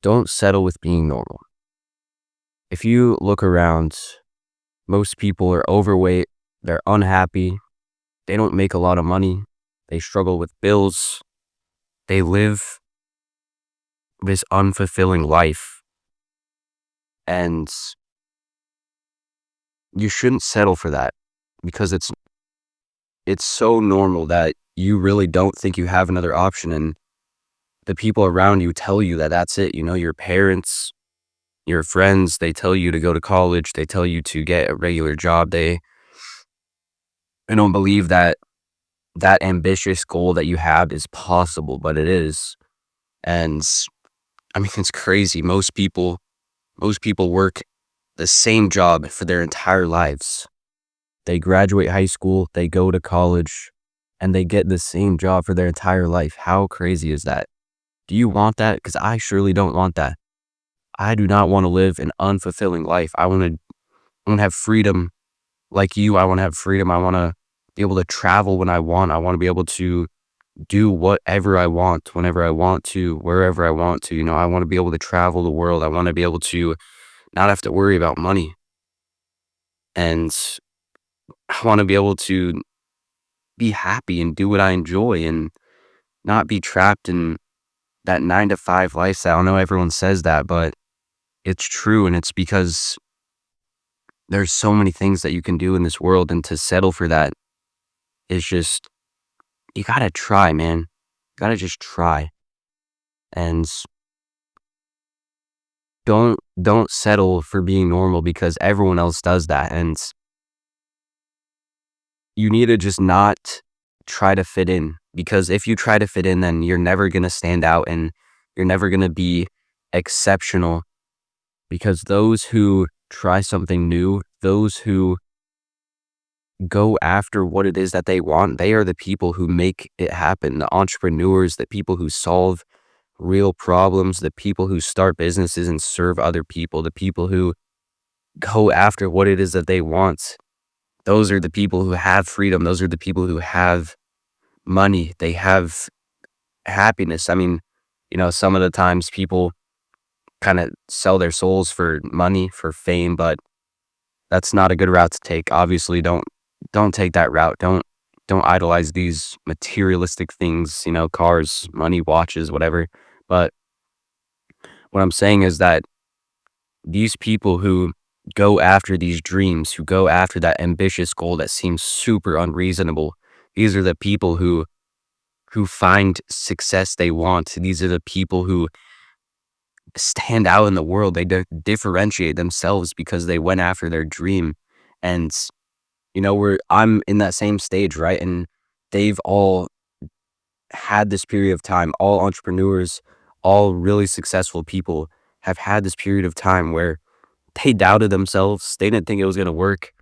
Don't settle with being normal. If you look around, most people are overweight, they're unhappy, they don't make a lot of money, they struggle with bills, they live this unfulfilling life, and you shouldn't settle for that because it's so normal that you really don't think you have another option, and the people around you tell you that that's it. Your parents, your friends, they tell you to go to college, they tell you to get a regular job. They don't believe that that ambitious goal that you have is possible, but it is. And I mean, it's crazy. Most people work the same job for their entire lives. They graduate high school, they go to college, and they get the same job for their entire life. How crazy is that? Do you want that? Because I surely don't want that. I do not want to live an unfulfilling life. I want to have freedom like you. I want to have freedom. I want to be able to travel when I want. I want to be able to do whatever I want, whenever I want to, wherever I want to. I want to be able to travel the world. I want to be able to not have to worry about money. And I want to be able to be happy and do what I enjoy and not be trapped in that 9 to 5 lifestyle. I know everyone says that, but it's true. And it's because there's so many things that you can do in this world. And to settle for that is just, you gotta try, man. You gotta just try. And don't settle for being normal because everyone else does that. And you need to just not try to fit in, because if you try to fit in, then you're never going to stand out and you're never going to be exceptional, because those who try something new, those who go after what it is that they want, they are the people who make it happen. The entrepreneurs, the people who solve real problems, the people who start businesses and serve other people, the people who go after what it is that they want. Those are the people who have freedom. Those are the people who have money. They have happiness. I mean, some of the times people kind of sell their souls for money, for fame, but that's not a good route to take. Obviously, don't take that route. Don't idolize these materialistic things, cars, money, watches, whatever. But what I'm saying is that these people who go after these dreams, who go after that ambitious goal that seems super unreasonable, these are the people who find success they want. These are the people who stand out in the world. They differentiate themselves because they went after their dream. And I'm in that same stage, right? And they've all had this period of time. All entrepreneurs, all really successful people have had this period of time where they doubted themselves. They didn't think it was going to work.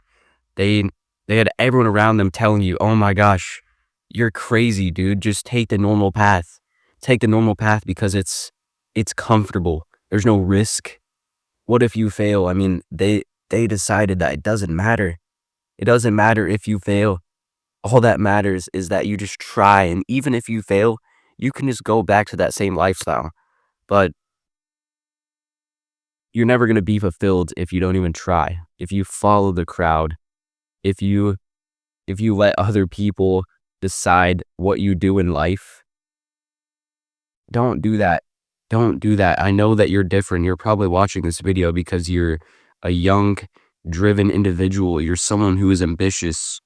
They they had everyone around them telling you, "Oh my gosh, you're crazy, dude. Just take the normal path. Take the normal path because it's comfortable. There's no risk. What if you fail?" I mean, they decided that it doesn't matter. It doesn't matter if you fail. All that matters is that you just try, and even if you fail, you can just go back to that same lifestyle. But you're never going to be fulfilled if you don't even try. If you follow the crowd, if you let other people decide what you do in life, don't do that. Don't do that. I know that you're different. You're probably watching this video because you're a young, driven individual. You're someone who is ambitious.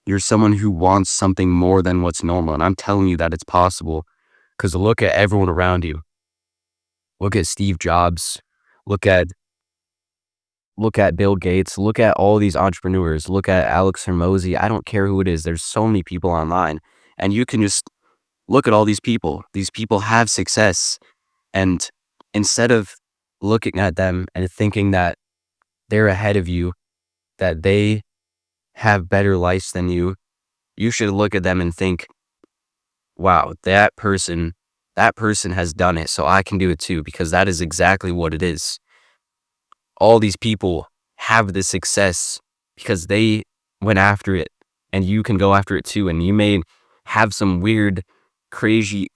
You're someone who wants something more than what's normal. And I'm telling you that it's possible, because look at everyone around you. Look at Steve Jobs. Look at Bill Gates. Look at all these entrepreneurs. Look at Alex Hermosi. I don't care who it is. There's so many people online. And you can just look at all these people. These people have success. And instead of looking at them and thinking that they're ahead of you, that they have better lives than you should look at them and think, wow, that person has done it, so I can do it too, because that is exactly what it is. All these people have this success because they went after it, and you can go after it too. And you may have some weird, crazy,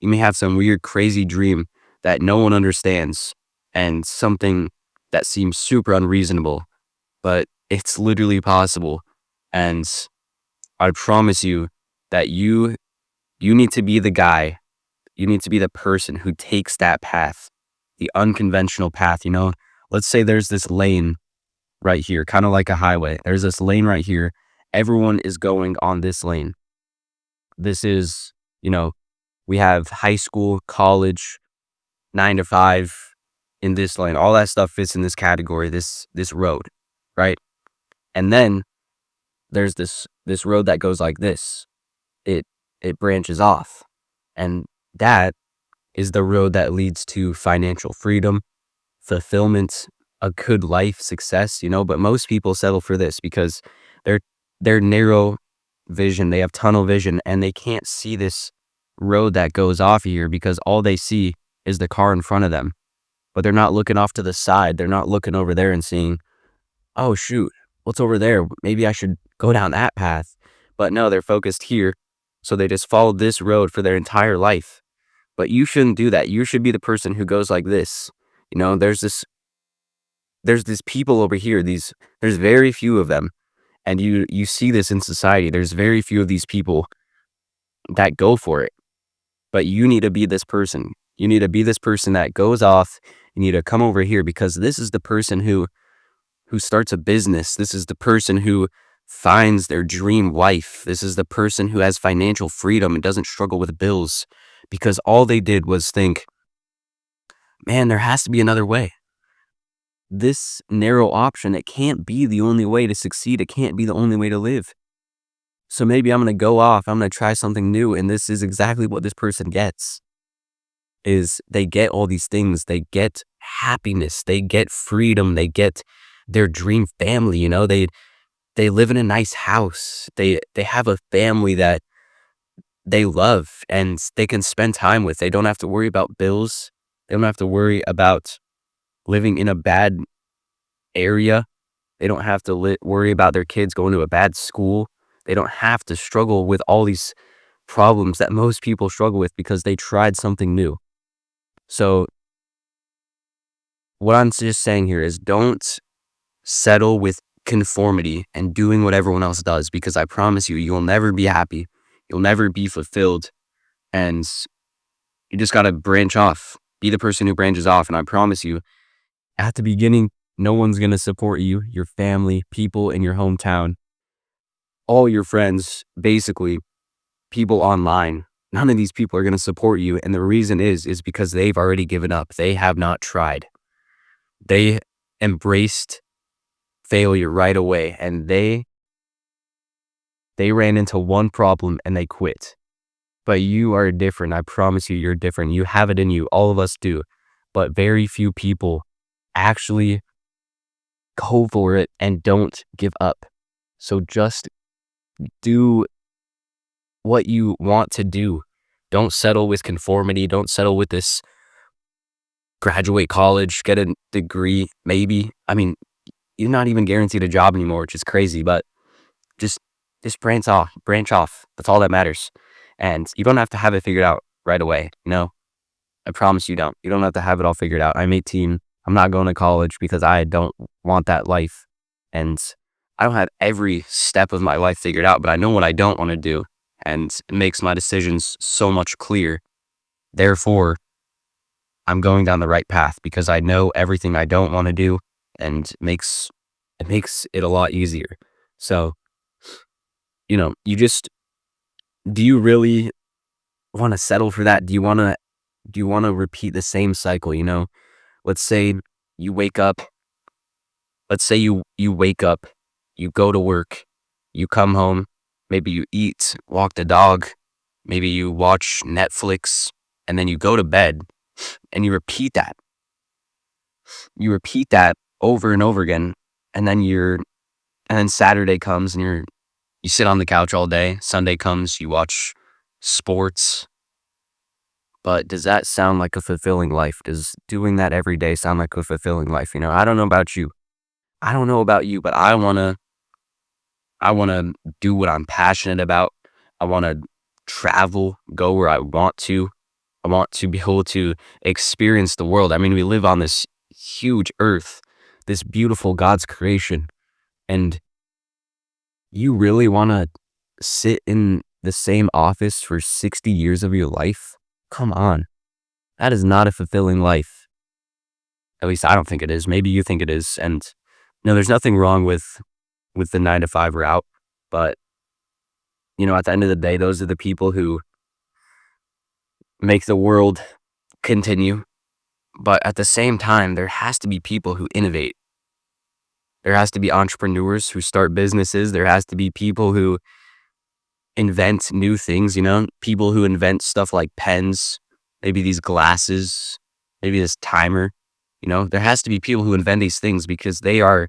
you may have some weird, crazy dream that no one understands and something that seems super unreasonable, but it's literally possible. And I promise you that you need to be the guy. You need to be the person who takes that path, the unconventional path, you know? Let's say there's this lane right here, kind of like a highway. There's this lane right here. Everyone is going on this lane. This is, you know, we have high school, college, 9 to 5 in this lane. All that stuff fits in this category, this road, right? And then there's this road that goes like this. It it branches off. And that is the road that leads to financial freedom, fulfillment, a good life, success, you know, but most people settle for this because they're they're narrow vision, they have tunnel vision, and they can't see this road that goes off here because all they see is the car in front of them. But they're not looking off to the side. They're not looking over there and seeing, oh shoot, what's over there? Maybe I should go down that path. But no, they're focused here. So they just follow this road for their entire life. But you shouldn't do that. You should be the person who goes like this. You know, there's these people over here. There's very few of them. And you see this in society. There's very few of these people that go for it. But you need to be this person. You need to be this person that goes off. You need to come over here because this is the person who starts a business. This is the person who finds their dream wife. This is the person who has financial freedom and doesn't struggle with bills because all they did was think, man, there has to be another way. This narrow option, it can't be the only way to succeed. It can't be the only way to live. So maybe I'm going to go off. I'm going to try something new. And this is exactly what this person gets. Is they get all these things. They get happiness. They get freedom. They get their dream family. You know, they live in a nice house. They have a family that they love and they can spend time with. They don't have to worry about bills. They don't have to worry about living in a bad area. They don't have to worry about their kids going to a bad school. They don't have to struggle with all these problems that most people struggle with because they tried something new. So what I'm just saying here is don't settle with conformity and doing what everyone else does because I promise you, you'll never be happy. You'll never be fulfilled. And you just got to branch off. Be the person who branches off. And I promise you, at the beginning, no one's going to support you, your family, people in your hometown, all your friends, basically, people online. None of these people are going to support you. And the reason is because they've already given up. They have not tried. They embraced failure right away. And they ran into one problem and they quit. But you are different. I promise you, you're different. You have it in you. All of us do. But very few people actually go for it and don't give up. So just do what you want to do. Don't settle with conformity. Don't settle with this graduate college, get a degree, maybe. I mean, you're not even guaranteed a job anymore, which is crazy, but just branch off. That's all that matters. And you don't have to have it figured out right away, you know? I promise you don't. You don't have to have it all figured out. I'm 18. I'm not going to college because I don't want that life. And I don't have every step of my life figured out, but I know what I don't want to do. And it makes my decisions so much clearer. Therefore, I'm going down the right path because I know everything I don't want to do and it makes it a lot easier. So, you know, do you really want to settle for that? Do you want to repeat the same cycle, you know? Let's say you wake up, you wake up, you go to work, you come home, maybe you eat, walk the dog, maybe you watch Netflix, and then you go to bed and you repeat that. You repeat that over and over again, and then Saturday comes and you sit on the couch all day. Sunday comes, you watch sports. But does that sound like a fulfilling life? Does doing that every day sound like a fulfilling life? You know, I don't know about you. But I want to do what I'm passionate about. I want to travel, go where I want to. I want to be able to experience the world. I mean, we live on this huge earth, this beautiful God's creation. And you really want to sit in the same office for 60 years of your life? Come on. That is not a fulfilling life. At least I don't think it is. Maybe you think it is. And no, there's nothing wrong with the 9 to 5 route. But, at the end of the day, those are the people who make the world continue. But at the same time, there has to be people who innovate. There has to be entrepreneurs who start businesses. There has to be people who invent new things, people who invent stuff like pens, maybe these glasses, maybe this timer. There has to be people who invent these things because they are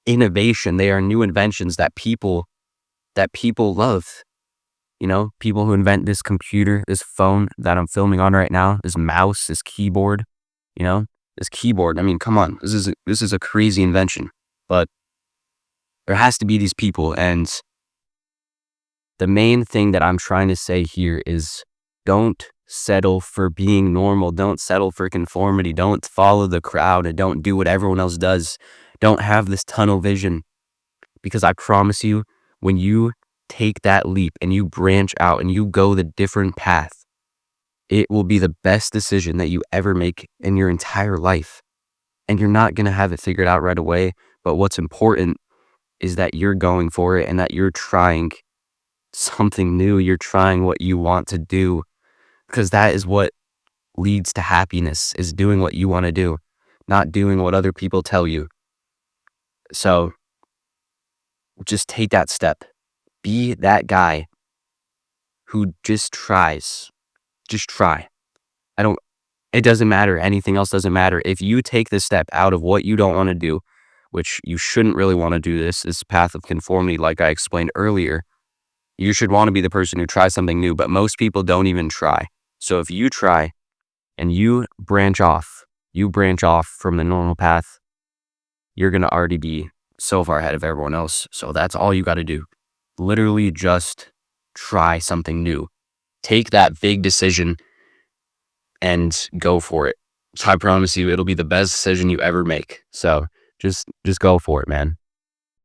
innovation. They are new inventions that people love. People who invent this computer, this phone that I'm filming on right now, this mouse, this keyboard, this keyboard. I mean, come on, this is a crazy invention, but there has to be these people. And the main thing that I'm trying to say here is don't settle for being normal. Don't settle for conformity. Don't follow the crowd and don't do what everyone else does. Don't have this tunnel vision, because I promise you, when you take that leap and you branch out and you go the different path, it will be the best decision that you ever make in your entire life. And you're not going to have it figured out right away. But what's important is that you're going for it and that you're trying something new. You're trying what you want to do, because that is what leads to happiness, is doing what you want to do, not doing what other people tell you. So just take that step. Be that guy who just tries. Just try. It doesn't matter. Anything else doesn't matter. If you take the step out of what you don't want to do, which you shouldn't really want to do, this path of conformity, like I explained earlier, you should want to be the person who tries something new, but most people don't even try. So if you try and you branch off from the normal path, you're going to already be so far ahead of everyone else. So that's all you got to do. Literally just try something new. Take that big decision and go for it. So I promise you, it'll be the best decision you ever make. So just go for it, man.